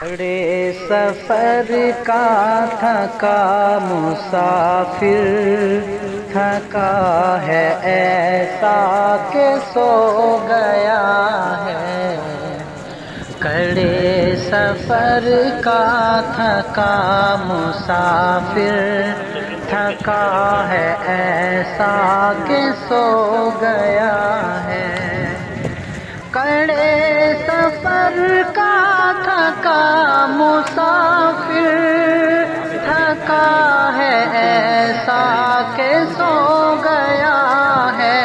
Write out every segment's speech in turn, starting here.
بڑے سفر کا تھکا مسافر تھکا ہے ایسا کہ سو گیا ہے، کڑے سفر کا تھکا مسافر تھکا ہے ایسا کہ سو گیا ہے، کڑے سفر کا تھکا مسافر تھکا ہے ایسا کہ سو گیا ہے،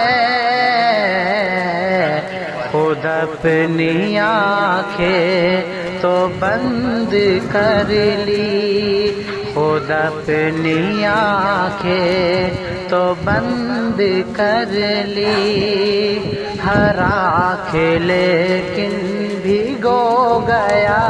خود اپنی آنکھیں تو بند کر لی، خود اپنی آنکھیں تو بند کر لی، ہر آنکھ لیکن بھگو گیا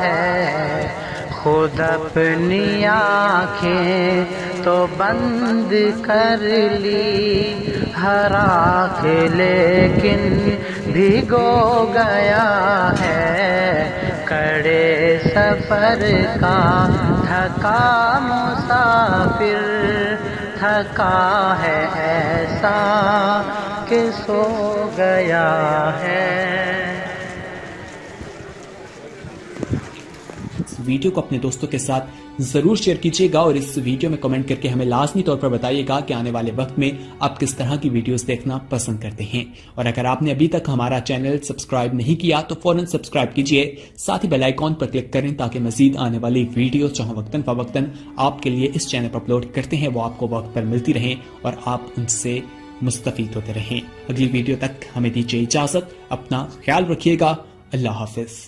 ہے، خود اپنی آنکھیں تو بند کر لی، ہر آنکھ لیکن بھگو گیا ہے، کڑے سفر کا تھکا مسافر تھکا ہے ایسا کہ سو گیا ہے۔ اس ویڈیو کو اپنے دوستوں کے ساتھ ضرور شیئر کیجیے گا اور اس ویڈیو میں کمنٹ کر کے ہمیں لازمی طور پر بتائیے گا کہ آنے والے وقت میں آپ کس طرح کی ویڈیوز دیکھنا پسند کرتے ہیں، اور اگر آپ نے ابھی تک ہمارا چینل سبسکرائب نہیں کیا تو فوراً سبسکرائب کیجیے، ساتھ ہی بیل آئیکن پر کلک کریں تاکہ مزید آنے والی ویڈیو جو وقتاً فوقتاً آپ کے لیے اس چینل پر اپلوڈ کرتے ہیں وہ آپ کو وقت پر ملتی رہیں اور آپ ان سے مستفید ہوتے رہیں۔ اگلی ویڈیو تک ہمیں دیجیے اجازت، اپنا خیال رکھیے گا، اللہ حافظ۔